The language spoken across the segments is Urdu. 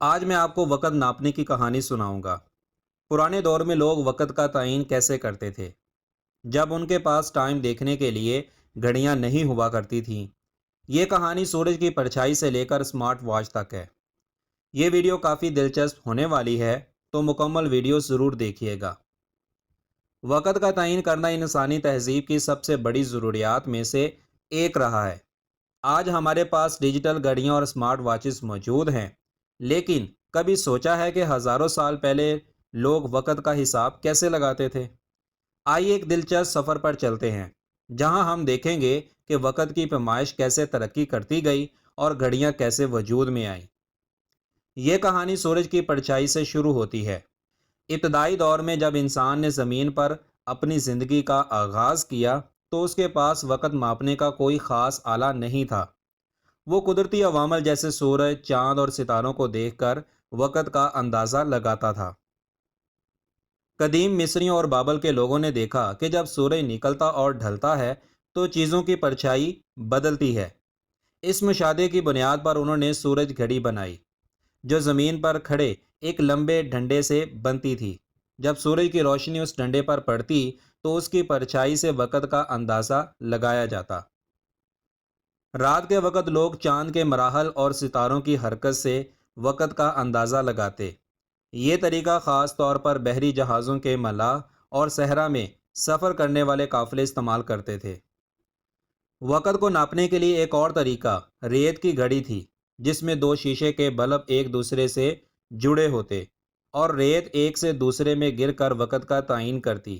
آج میں آپ کو وقت ناپنے کی کہانی سناؤں گا۔ پرانے دور میں لوگ وقت کا تعین کیسے کرتے تھے جب ان کے پاس ٹائم دیکھنے کے لیے گھڑیاں نہیں ہوا کرتی تھیں۔ یہ کہانی سورج کی پرچھائی سے لے کر اسمارٹ واچ تک ہے۔ یہ ویڈیو کافی دلچسپ ہونے والی ہے، تو مکمل ویڈیو ضرور دیکھیے گا۔ وقت کا تعین کرنا انسانی تہذیب کی سب سے بڑی ضروریات میں سے ایک رہا ہے۔ آج ہمارے پاس ڈیجیٹل گھڑیاں اور اسمارٹ واچز موجود ہیں، لیکن کبھی سوچا ہے کہ ہزاروں سال پہلے لوگ وقت کا حساب کیسے لگاتے تھے؟ آئیے ایک دلچسپ سفر پر چلتے ہیں، جہاں ہم دیکھیں گے کہ وقت کی پیمائش کیسے ترقی کرتی گئی اور گھڑیاں کیسے وجود میں آئیں۔ یہ کہانی سورج کی پرچھائی سے شروع ہوتی ہے۔ ابتدائی دور میں جب انسان نے زمین پر اپنی زندگی کا آغاز کیا تو اس کے پاس وقت ماپنے کا کوئی خاص آلہ نہیں تھا۔ وہ قدرتی عوامل جیسے سورج، چاند اور ستاروں کو دیکھ کر وقت کا اندازہ لگاتا تھا۔ قدیم مصریوں اور بابل کے لوگوں نے دیکھا کہ جب سورج نکلتا اور ڈھلتا ہے تو چیزوں کی پرچھائی بدلتی ہے۔ اس مشاہدے کی بنیاد پر انہوں نے سورج گھڑی بنائی، جو زمین پر کھڑے ایک لمبے ڈنڈے سے بنتی تھی۔ جب سورج کی روشنی اس ڈنڈے پر پڑتی تو اس کی پرچھائی سے وقت کا اندازہ لگایا جاتا۔ رات کے وقت لوگ چاند کے مراحل اور ستاروں کی حرکت سے وقت کا اندازہ لگاتے۔ یہ طریقہ خاص طور پر بحری جہازوں کے ملاح اور صحرا میں سفر کرنے والے قافلے استعمال کرتے تھے۔ وقت کو ناپنے کے لیے ایک اور طریقہ ریت کی گھڑی تھی، جس میں دو شیشے کے بلب ایک دوسرے سے جڑے ہوتے اور ریت ایک سے دوسرے میں گر کر وقت کا تعین کرتی۔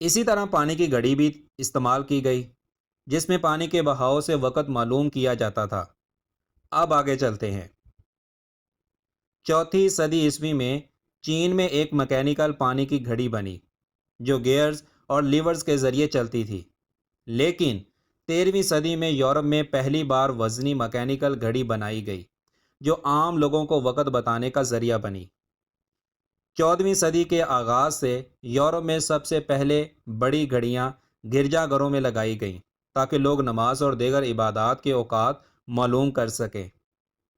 اسی طرح پانی کی گھڑی بھی استعمال کی گئی، جس میں پانی کے بہاؤ سے وقت معلوم کیا جاتا تھا۔ اب آگے چلتے ہیں۔ چوتھی صدی عیسوی میں چین میں ایک مکینیکل پانی کی گھڑی بنی، جو گیئرز اور لیورز کے ذریعے چلتی تھی۔ لیکن 13ویں صدی میں یورپ میں پہلی بار وزنی مکینیکل گھڑی بنائی گئی، جو عام لوگوں کو وقت بتانے کا ذریعہ بنی۔ 14ویں صدی کے آغاز سے یورپ میں سب سے پہلے بڑی گھڑیاں گرجا گھروں میں لگائی گئیں، تاکہ لوگ نماز اور دیگر عبادات کے اوقات معلوم کر سکیں۔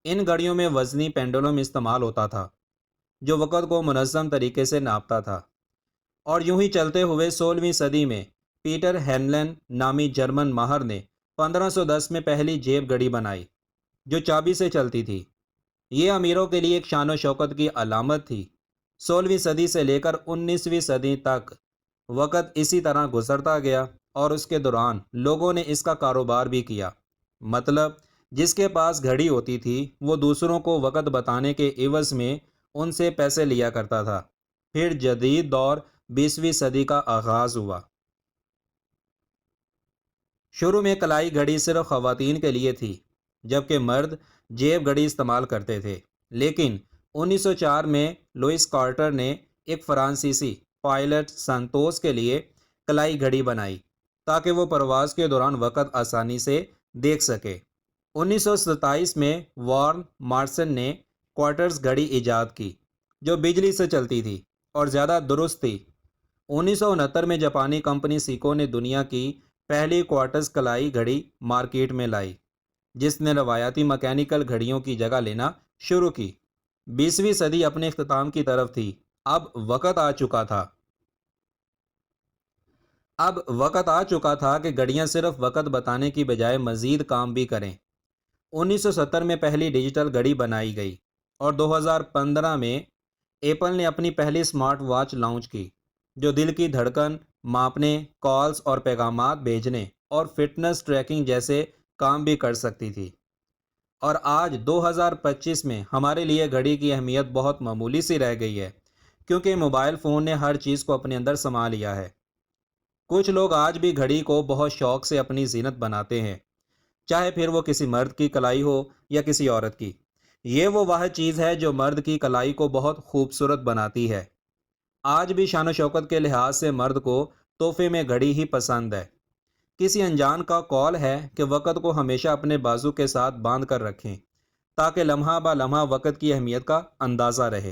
ان گھڑیوں میں وزنی پینڈولم استعمال ہوتا تھا، جو وقت کو منظم طریقے سے ناپتا تھا۔ اور یوں ہی چلتے ہوئے 16ویں صدی میں پیٹر ہینلن نامی جرمن ماہر نے 1510 میں پہلی جیب گھڑی بنائی، جو چابی سے چلتی تھی۔ یہ امیروں کے لیے ایک شان و شوکت کی علامت تھی۔ 16ویں صدی سے لے کر 19ویں صدی تک وقت اسی طرح گزرتا گیا، اور اس کے دوران لوگوں نے اس کا کاروبار بھی کیا۔ مطلب جس کے پاس گھڑی ہوتی تھی وہ دوسروں کو وقت بتانے کے عوض میں ان سے پیسے لیا کرتا تھا۔ پھر جدید دور 20ویں صدی کا آغاز ہوا۔ شروع میں کلائی گھڑی صرف خواتین کے لیے تھی، جبکہ مرد جیب گھڑی استعمال کرتے تھے۔ لیکن 1904 میں لوئس کارٹر نے ایک فرانسیسی پائلٹ سانتوس کے لیے کلائی گھڑی بنائی، تاکہ وہ پرواز کے دوران وقت آسانی سے دیکھ سکے۔ 1927 میں وارن مارسن نے کوارٹرز گھڑی ایجاد کی، جو بجلی سے چلتی تھی اور زیادہ درست تھی۔ 1969 میں جاپانی کمپنی سیکو نے دنیا کی پہلی کوارٹرز کلائی گھڑی مارکیٹ میں لائی، جس نے روایتی مکینیکل گھڑیوں کی جگہ لینا شروع کی۔ 20ویں صدی اپنے اختتام کی طرف تھی۔ اب وقت آ چکا تھا کہ گھڑیاں صرف وقت بتانے کی بجائے مزید کام بھی کریں۔ 1970 میں پہلی ڈیجیٹل گھڑی بنائی گئی، اور 2015 میں ایپل نے اپنی پہلی اسمارٹ واچ لانچ کی، جو دل کی دھڑکن ماپنے، کالز اور پیغامات بھیجنے اور فٹنس ٹریکنگ جیسے کام بھی کر سکتی تھی۔ اور آج 2025 میں ہمارے لیے گھڑی کی اہمیت بہت معمولی سی رہ گئی ہے، کیونکہ موبائل فون نے ہر چیز کو اپنے اندر سما لیا ہے۔ کچھ لوگ آج بھی گھڑی کو بہت شوق سے اپنی زینت بناتے ہیں، چاہے پھر وہ کسی مرد کی کلائی ہو یا کسی عورت کی۔ یہ وہ واحد چیز ہے جو مرد کی کلائی کو بہت خوبصورت بناتی ہے۔ آج بھی شان و شوکت کے لحاظ سے مرد کو تحفے میں گھڑی ہی پسند ہے۔ کسی انجان کا قول ہے کہ وقت کو ہمیشہ اپنے بازو کے ساتھ باندھ کر رکھیں، تاکہ لمحہ بہ لمحہ وقت کی اہمیت کا اندازہ رہے۔